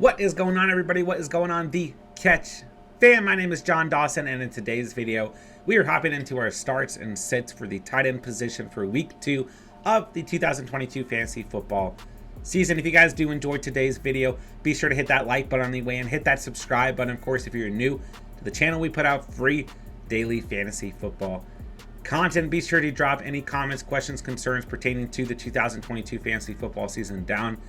What is going on, everybody? What is going on, the Catch fam? My name is John Dawson, and in today's video, we are hopping into our starts and sits for the tight end position for week 2 of the 2022 fantasy football season. If you guys do enjoy today's video, be sure to hit that like button on the way and hit that subscribe button. Of course, if you're new to the channel, we put out free daily fantasy football content. Be sure to drop any comments, questions, concerns pertaining to the 2022 fantasy football season down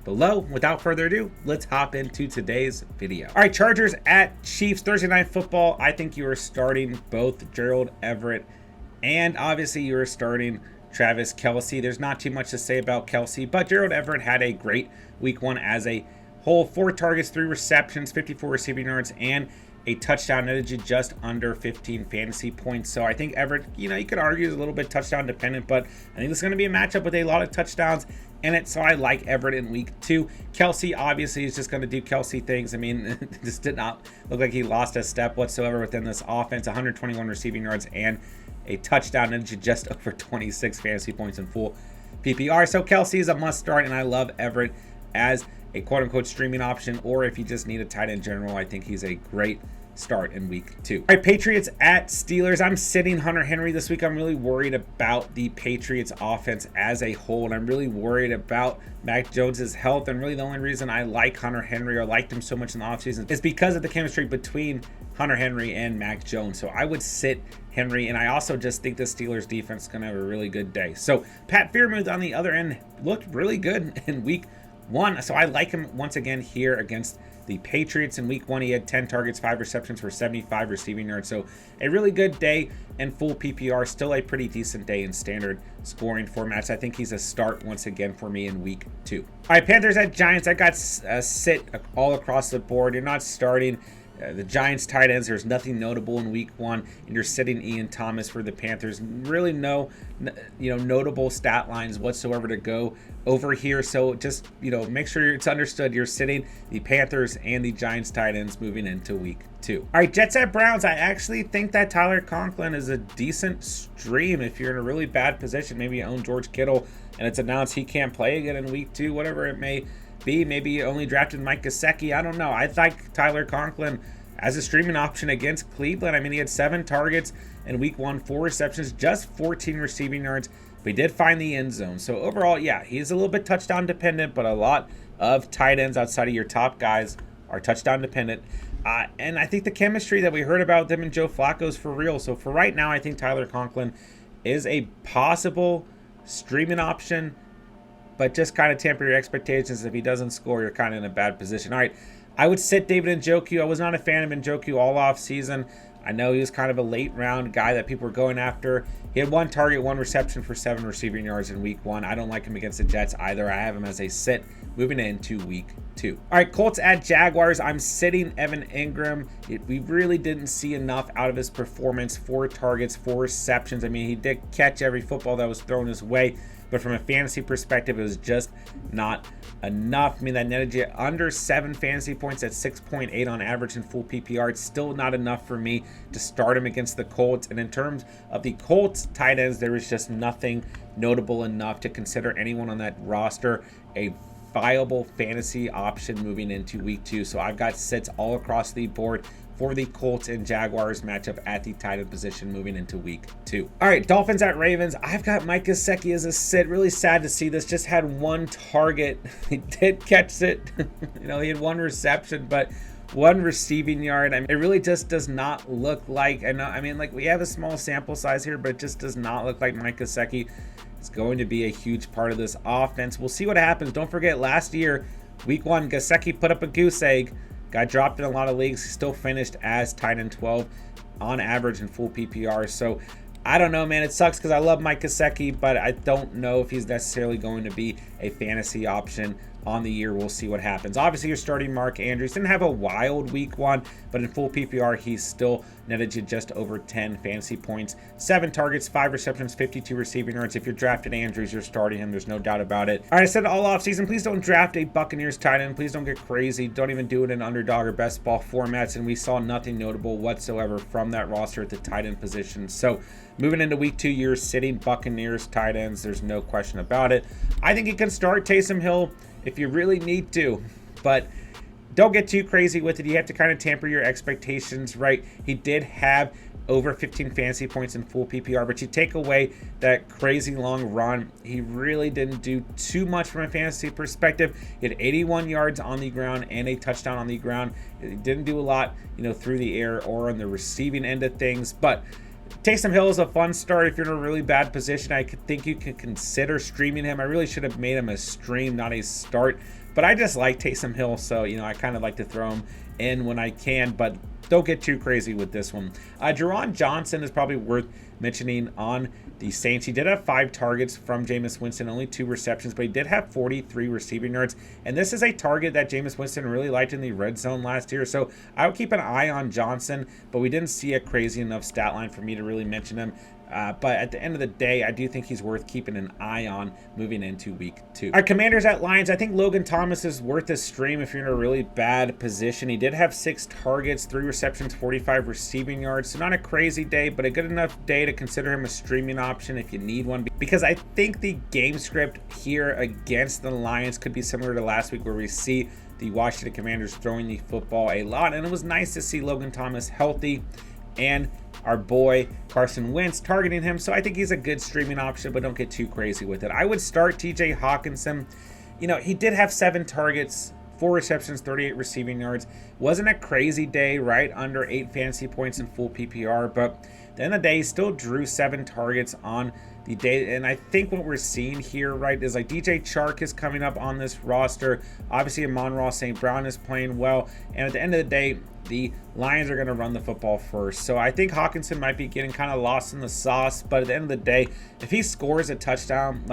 below. Without further ado, let's hop into today's video. All right, Chargers at Chiefs, Thursday Night Football. I think you are starting both Gerald Everett and obviously you are starting Travis Kelce. There's not too much to say about Kelce, but Gerald Everett had a great week 1 as a whole. 4 targets, 3 receptions, 54 receiving yards, and a touchdown, netted just under 15 fantasy points. So I think Everett, you could argue is a little bit touchdown dependent, but I think it's going to be a matchup with a lot of touchdowns in it. So I like Everett in week 2. Kelce obviously is just going to do Kelce things. I mean, this did not look like he lost a step whatsoever within this offense. 121 receiving yards and a touchdown, and just over 26 fantasy points in full PPR. So Kelce is a must start, and I love Everett as a quote-unquote streaming option, or if you just need a tight end in general, I think he's a great start in week 2. All right, Patriots at Steelers. I'm sitting Hunter Henry this week. I'm really worried about the Patriots offense as a whole, and I'm really worried about Mac Jones's health. And really the only reason I like Hunter Henry or liked him so much in the offseason is because of the chemistry between Hunter Henry and Mac Jones. So I would sit Henry, and I also just think the Steelers defense is going to have a really good day. So Pat Freiermuth on the other end looked really good in week 1. So I like him once again here against the Patriots. In week 1, he had 10 targets, 5 receptions for 75 receiving yards. So a really good day in full PPR. Still a pretty decent day in standard scoring formats. I think he's a start once again for me in week 2. All right, Panthers at Giants. I got sit all across the board. You're not starting the Giants tight ends. There's nothing notable in week 1, and you're sitting Ian Thomas for the Panthers. Really no notable stat lines whatsoever to go over here. So just make sure it's understood you're sitting the Panthers and the Giants tight ends moving into week 2. All right, Jets at Browns. I actually think that Tyler Conklin is a decent stream if you're in a really bad position. Maybe you own George Kittle and it's announced he can't play again in week 2, whatever it may be. Maybe you only drafted Mike Gesicki. I don't know. I like Tyler Conklin as a streaming option against Cleveland. I mean, he had 7 targets in week 1, 4 receptions, just 14 receiving yards. We did find the end zone. So overall, yeah, he's a little bit touchdown dependent, but a lot of tight ends outside of your top guys are touchdown dependent. And I think the chemistry that we heard about them and Joe Flacco is for real. So for right now, I think Tyler Conklin is a possible streaming option, but just kind of temper your expectations. If he doesn't score, you're kind of in a bad position. All right, I would sit David Njoku. I was not a fan of Njoku all off season. I know he was kind of a late round guy that people were going after. He had 1 target, 1 reception for 7 receiving yards in week 1. I don't like him against the Jets either. I have him as a sit moving into week 2. All right, Colts at Jaguars. I'm sitting Evan Ingram. We really didn't see enough out of his performance. 4 targets, 4 receptions. I mean, he did catch every football that was thrown his way, but from a fantasy perspective, it was just not enough. I mean, that netted you under 7 fantasy points at 6.8 on average in full PPR. It's still not enough for me to start him against the Colts. And in terms of the Colts tight ends, there was just nothing notable enough to consider anyone on that roster a viable fantasy option moving into week 2. So I've got sits all across the board for the Colts and Jaguars matchup at the tight end position moving into week 2. All right, Dolphins at Ravens. I've got Mike Gesicki as a sit. Really sad to see this. Just had 1 target. He did catch it. He had 1 reception, but 1 receiving yard. I mean, it really just does not look like, we have a small sample size here, but it just does not look like Mike Gesicki is going to be a huge part of this offense. We'll see what happens. Don't forget, last year, week 1, Gesicki put up a goose egg. Got dropped in a lot of leagues. He still finished as tight end 12 on average in full PPR. So I don't know, man. It sucks because I love Mike Gesicki, but I don't know if he's necessarily going to be a fantasy option on the year. We'll see what happens. Obviously, you're starting Mark Andrews. Didn't have a wild week 1, but in full PPR, he's still netted you just over 10 fantasy points. 7 targets, 5 receptions, 52 receiving yards. If you're drafted Andrews, you're starting him. There's no doubt about it. All right, I said all offseason, please don't draft a Buccaneers tight end. Please don't get crazy. Don't even do it in Underdog or best ball formats. And we saw nothing notable whatsoever from that roster at the tight end position. So moving into week 2, you're sitting Buccaneers tight ends. There's no question about it. I think you can start Taysom Hill if you really need to, but don't get too crazy with it. You have to kind of temper your expectations, right? He did have over 15 fantasy points in full PPR, but you take away that crazy long run, he really didn't do too much from a fantasy perspective. He had 81 yards on the ground and a touchdown on the ground. He didn't do a lot, through the air or on the receiving end of things, but Taysom Hill is a fun start. If you're in a really bad position, I think you can consider streaming him. I really should have made him a stream, not a start, but I just like Taysom Hill, so I kind of like to throw him in when I can, but don't get too crazy with this one. Jerron Johnson is probably worth mentioning on the Saints. He did have 5 targets from Jameis Winston, only 2 receptions, but he did have 43 receiving yards. And this is a target that Jameis Winston really liked in the red zone last year. So I would keep an eye on Johnson, but we didn't see a crazy enough stat line for me to really mention him. But at the end of the day, I do think he's worth keeping an eye on moving into week 2. Our Commanders at Lions. I think Logan Thomas is worth a stream if you're in a really bad position. He did have 6 targets, 3 receptions, 45 receiving yards. So not a crazy day, but a good enough day to consider him a streaming option if you need one. Because I think the game script here against the Lions could be similar to last week, where we see the Washington Commanders throwing the football a lot. And it was nice to see Logan Thomas healthy and our boy Carson Wentz targeting him. So I think he's a good streaming option, but don't get too crazy with it. I would start TJ Hawkinson. He did have 7 targets, 4 receptions, 38 receiving yards. Wasn't a crazy day, right? Under 8 fantasy points in full PPR, but at the end of the day, he still drew 7 targets on the day. And I think what we're seeing here, right, is like DJ Chark is coming up on this roster. Obviously, Amon-Ra St. Brown is playing well. And at the end of the day, the Lions are going to run the football first. So I think Hawkinson might be getting kind of lost in the sauce. But at the end of the day, if he scores a touchdown,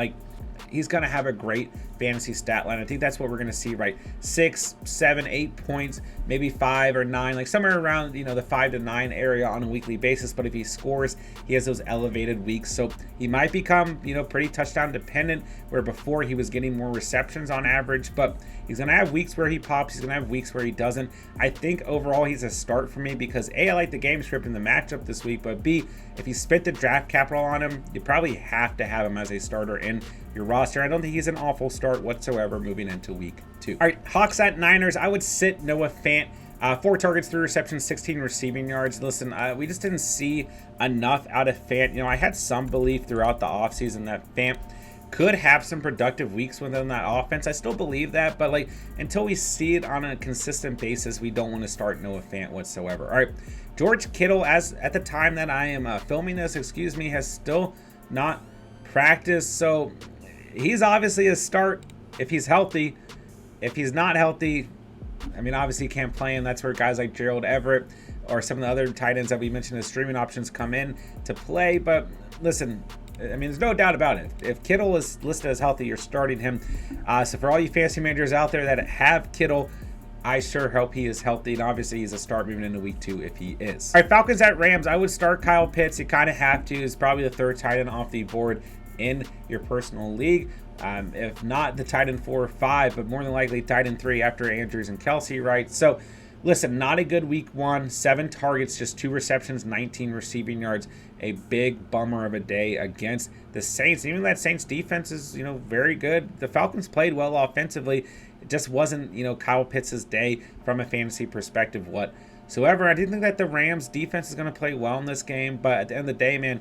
he's going to have a great fantasy stat line. I think that's what we're going to see, right? 6, 7, 8 points, maybe 5 or 9, somewhere around, the 5 to 9 area on a weekly basis. But if he scores, he has those elevated weeks. So he might become, pretty touchdown dependent, where before he was getting more receptions on average. But he's going to have weeks where he pops. He's going to have weeks where he doesn't. I think overall he's a start for me because A, I like the game script and the matchup this week, but B, if you spent the draft capital on him, you probably have to have him as a starter in your roster. I don't think he's an awful start whatsoever moving into week 2. All right, Hawks at Niners. I would sit Noah Fant. 4 targets, 3 receptions, 16 receiving yards. Listen, we just didn't see enough out of Fant. I had some belief throughout the offseason that Fant could have some productive weeks within that offense. I still believe that, but until we see it on a consistent basis, we don't want to start Noah Fant whatsoever. All right, George Kittle, as at the time that I am filming this, has still not practiced. So he's obviously a start if he's healthy. If he's not healthy, obviously he can't play him. That's where guys like Gerald Everett or some of the other tight ends that we mentioned as streaming options come in to play. But listen, there's no doubt about it. If Kittle is listed as healthy, you're starting him. So for all you fantasy managers out there that have Kittle, I sure hope he is healthy, and obviously he's a start moving into week 2 if he is. All right, Falcons at Rams. I would start Kyle Pitts. You kind of have to. He's probably the 3rd tight end off the board in your personal league. If not the tight end 4 or 5, but more than likely tight end 3 after Andrews and Kelsey, right? So listen, not a good week 1. 7 targets, just 2 receptions, 19 receiving yards. A big bummer of a day against the Saints. Even that Saints defense is, very good. The Falcons played well offensively. It just wasn't, Kyle Pitts' day from a fantasy perspective whatsoever. I do think that the Rams defense is going to play well in this game, but at the end of the day, man,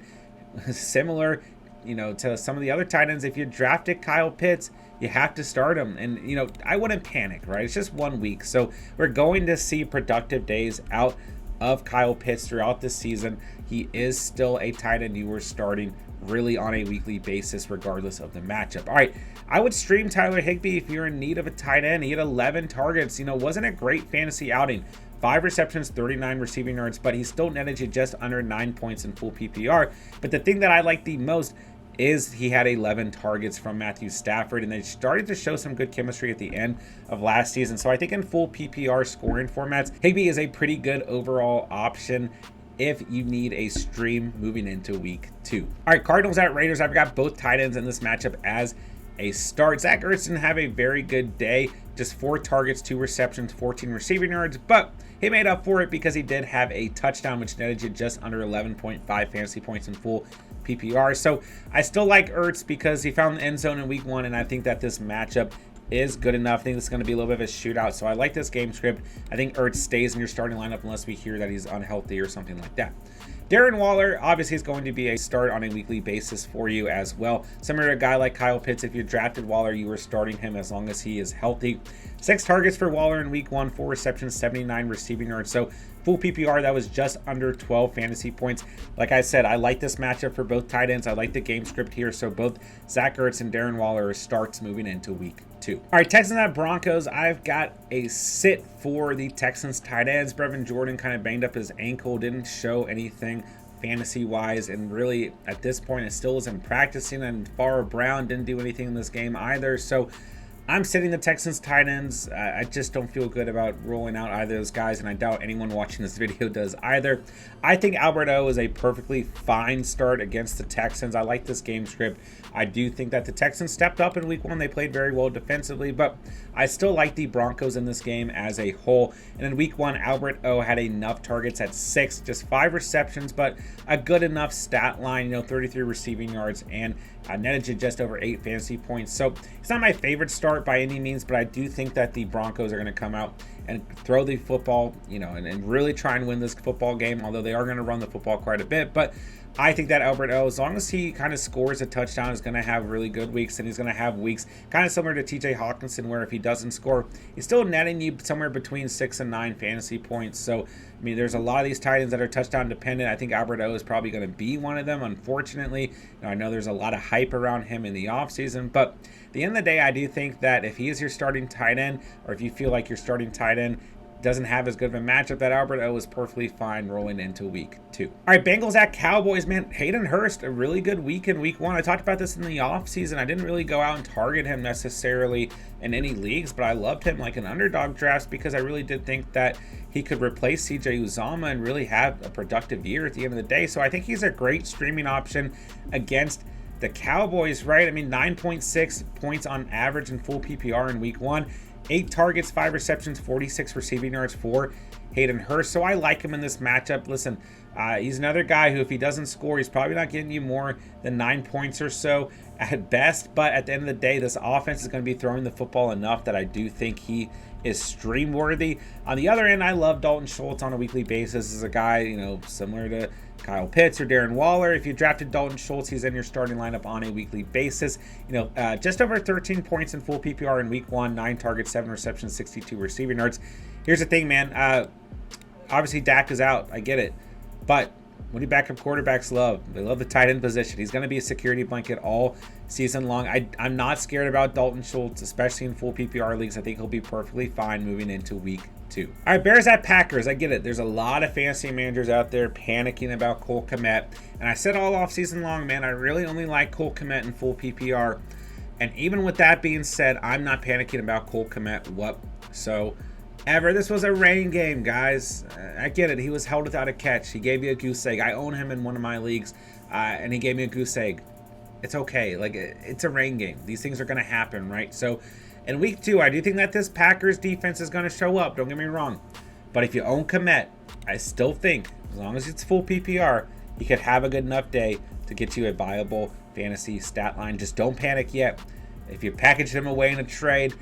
similar to some of the other tight ends, if you drafted Kyle Pitts, you have to start him. And, I wouldn't panic, right? It's just 1 week. So we're going to see productive days out of Kyle Pitts throughout this season. He is still a tight end you were starting really on a weekly basis, regardless of the matchup. All right, I would stream Tyler Higbee if you're in need of a tight end. He had 11 targets. Wasn't a great fantasy outing. 5 receptions, 39 receiving yards, but he still netted you just under 9 points in full PPR. But the thing that I like the most is he had 11 targets from Matthew Stafford, and they started to show some good chemistry at the end of last season. So I think in full PPR scoring formats, Higbee is a pretty good overall option if you need a stream moving into week 2. All right, Cardinals at Raiders. I've got both tight ends in this matchup as a start. Zach Ertz didn't have a very good day. Just 4 targets, 2 receptions, 14 receiving yards, but he made up for it because he did have a touchdown, which netted you just under 11.5 fantasy points in full PPR. So I still like Ertz because he found the end zone in week 1, and I think that this matchup is good enough. I think it's going to be a little bit of a shootout, so I like this game script. I think ERTZ stays in your starting lineup unless we hear that he's unhealthy or something like that. Darren Waller obviously is going to be a start on a weekly basis for you as well. Similar to a guy like Kyle Pitts, if you drafted Waller, you were starting him as long as he is healthy. 6 targets for Waller in week 1, 4 receptions, 79 receiving yards. So full PPR, that was just under 12 fantasy points. Like I said, I like this matchup for both tight ends. I like the game script here. So both Zach Ertz and Darren Waller starts moving into week 2. All right, Texans at Broncos. I've got a sit for the Texans tight ends. Brevin Jordan kind of banged up his ankle, didn't show anything fantasy-wise, and really at this point it still isn't practicing, and Farrah Brown didn't do anything in this game either. So I'm sitting the Texans tight ends. I just don't feel good about rolling out either of those guys, and I doubt anyone watching this video does either. I think Albert O is a perfectly fine start against the Texans. I like this game script. I do think that the Texans stepped up in week 1. They played very well defensively, but I still like the Broncos in this game as a whole. And in week 1, Albert O had enough targets at 6, just 5 receptions, but a good enough stat line, 33 receiving yards, and netted you just over 8 fantasy points. So it's not my favorite start by any means, but I do think that the Broncos are going to come out and throw the football, and really try and win this football game, although they are going to run the football quite a bit. But I think that Albert O, as long as he kind of scores a touchdown, is going to have really good weeks, and he's going to have weeks kind of similar to TJ Hawkinson, where if he doesn't score, he's still netting you somewhere between 6 and 9 fantasy points. So, I mean, there's a lot of these tight ends that are touchdown dependent. I think Albert O is probably going to be one of them, unfortunately. I know there's a lot of hype around him in the offseason, but at the end of the day, I do think that if he is your starting tight end, or if you feel like your starting tight end doesn't have as good of a matchup, that Albert O is perfectly fine rolling into week 2. All right, Bengals at Cowboys, man. Hayden Hurst, a really good week in week 1. I talked about this in the offseason. I didn't really go out and target him necessarily in any leagues, but I loved him like an underdog drafts because I really did think that he could replace CJ Uzomah and really have a productive year at the end of the day. So I think he's a great streaming option against the Cowboys, right? I mean, 9.6 points on average in full PPR in week 1. 8 targets, 5 receptions, 46 receiving yards for Hayden Hurst. So I like him in this matchup. Listen, he's another guy who, if he doesn't score, he's probably not getting you more than 9 points or so at best. But at the end of the day, this offense is going to be throwing the football enough that I do think he is stream worthy. On the other end, I love Dalton Schultz on a weekly basis. This is a guy, similar to Kyle Pitts or Darren Waller. If you drafted Dalton Schultz, he's in your starting lineup on a weekly basis. Just over 13 points in full PPR in week 1, 9 targets, 7 receptions, 62 receiving yards. Here's the thing, man. Obviously, Dak is out. I get it. But what do backup quarterbacks love? They love the tight end position. He's going to be a security blanket all season long. I'm not scared about Dalton Schultz, especially in full PPR leagues. I think he'll be perfectly fine moving into week 2. All right, Bears at Packers. I get it. There's a lot of fantasy managers out there panicking about Cole Kmet. And I said all off season long, man, I really only like Cole Kmet in full PPR. And even with that being said, I'm not panicking about Cole Kmet whatsoever. This was a rain game, guys. I get it. He was held without a catch. He gave you a goose egg. I own him in one of my leagues, and he gave me a goose egg. It's okay. Like, it's a rain game. These things are going to happen, right? So in week 2, I do think that this Packers defense is going to show up. Don't get me wrong. But if you own Kmet, I still think, as long as it's full PPR, he could have a good enough day to get you a viable fantasy stat line. Just don't panic yet. If you package him away in a trade,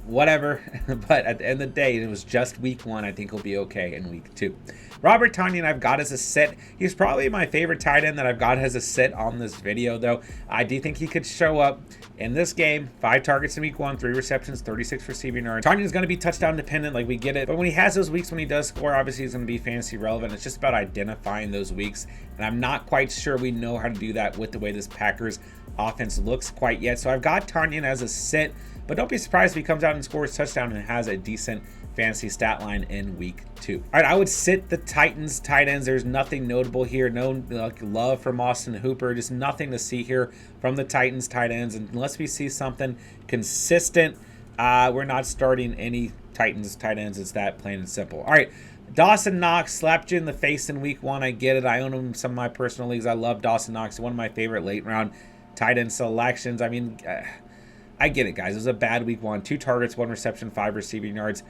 whatever. But at the end of the day, it was just week 1. I think he'll be okay in week 2. Robert Tonyan I've got as a sit. He's probably my favorite tight end that I've got as a sit on this video, though. I do think he could show up in this game. 5 targets in week 1, 3 receptions, 36 receiving yards. Tonyan's going to be touchdown dependent, like we get it. But when he has those weeks when he does score, obviously he's going to be fantasy relevant. It's just about identifying those weeks. And I'm not quite sure we know how to do that with the way this Packers offense looks quite yet. So I've got Tonyan as a sit. But don't be surprised if he comes out and scores a touchdown and has a decent fantasy stat line in week 2. All right, I would sit the Titans tight ends. There's nothing notable here. No love from Austin Hooper. Just nothing to see here from the Titans tight ends. And unless we see something consistent, we're not starting any Titans tight ends. It's that plain and simple. All right, Dawson Knox slapped you in the face in week 1. I get it. I own him in some of my personal leagues. I love Dawson Knox. One of my favorite late round tight end selections. I mean, I get it, guys. It was a bad week 1. 2 targets, 1 reception, 5 receiving yards.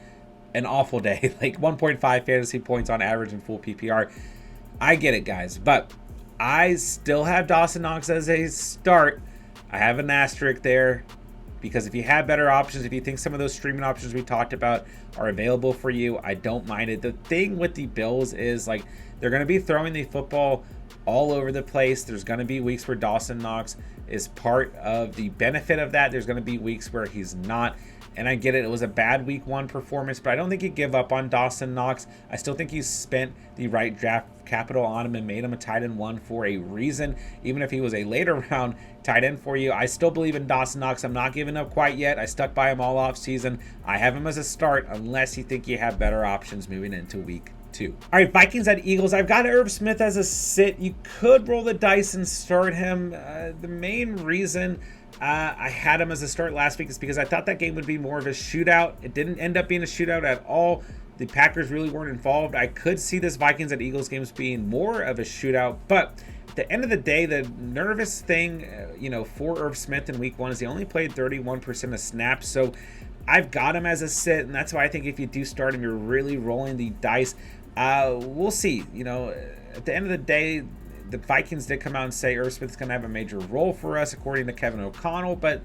An awful day. Like 1.5 fantasy points on average in full PPR. I get it, guys. But I still have Dawson Knox as a start. I have an asterisk there. because if you have better options, if you think some of those streaming options we talked about are available for you, I don't mind it. The thing with the Bills is, like, they're going to be throwing the football all over the place. There's going to be weeks where Dawson Knox is part of the benefit of that. There's going to be weeks where he's not. And I get it. It was a bad week 1 performance, but I don't think you give up on Dawson Knox. I still think you spent the right draft capital on him and made him a tight end 1 for a reason. Even if he was a later round tight end for you, I still believe in Dawson Knox. I'm not giving up quite yet. I stuck by him all off season. I have him as a start unless you think you have better options moving into week 2. All right, Vikings at Eagles. I've got Irv Smith as a sit. You could roll the dice and start him. The main reason I had him as a start last week is because I thought that game would be more of a shootout. It didn't end up being a shootout at all. The Packers really weren't involved. I could see this Vikings at Eagles games being more of a shootout, but at the end of the day, the nervous thing, for Irv Smith in week 1 is he only played 31% of snaps. So I've got him as a sit, and that's why I think if you do start him, you're really rolling the dice. We'll see. At the end of the day, the Vikings did come out and say Irv Smith's going to have a major role for us, according to Kevin O'Connell, but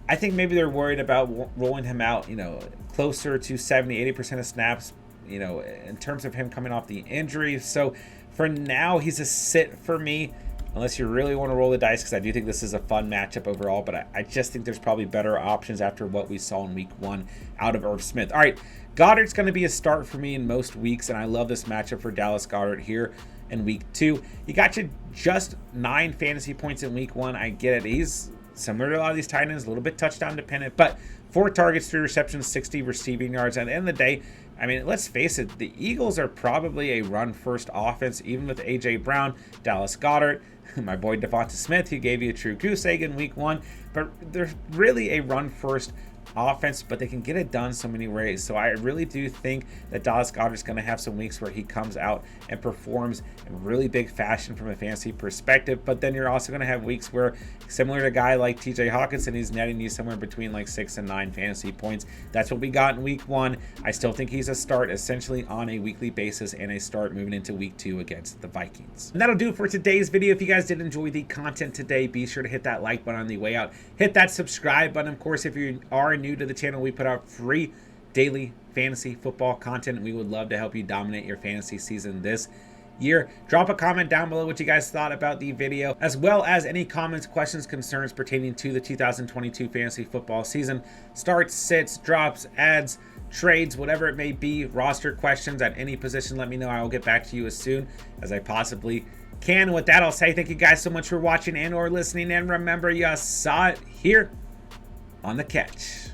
I think maybe they're worried about rolling him out, closer to 70-80% of snaps, in terms of him coming off the injury. So for now, he's a sit for me, unless you really want to roll the dice, because I do think this is a fun matchup overall, but I just think there's probably better options after what we saw in week 1 out of Irv Smith. All right, Goddard's going to be a start for me in most weeks, and I love this matchup for Dallas Goedert here in week 2. He got you just 9 fantasy points in week 1. I get it. He's similar to a lot of these tight ends, a little bit touchdown dependent, but 4 targets, 3 receptions, 60 receiving yards. At the end of the day, I mean, let's face it, the Eagles are probably a run-first offense, even with A.J. Brown, Dallas Goedert, my boy Devonta Smith, who gave you a true goose egg in week 1, but they're really a run-first offense, but they can get it done so many ways. So I really do think that Dallas Goedert is going to have some weeks where he comes out and performs in really big fashion from a fantasy perspective, but then you're also going to have weeks where, similar to a guy like TJ Hawkinson, he's netting you somewhere between like 6 and 9 fantasy points. That's what we got in week 1. I still think he's a start essentially on a weekly basis and a start moving into week 2 against the Vikings. And that'll do it for today's video. If you guys did enjoy the content today, be sure to hit that like button on the way out. Hit that subscribe button. Of course, if you are new to the channel, we put out free daily fantasy football content, and we would love to help you dominate your fantasy season this year. Drop a comment down below what you guys thought about the video, as well as any comments, questions, concerns pertaining to the 2022 fantasy football season. Starts, sits, drops, adds, trades, whatever it may be, roster questions at any position, let me know. I will get back to you as soon as I possibly can. And with that, I'll say thank you guys so much for watching and or listening, and remember, you saw it here on The Catch.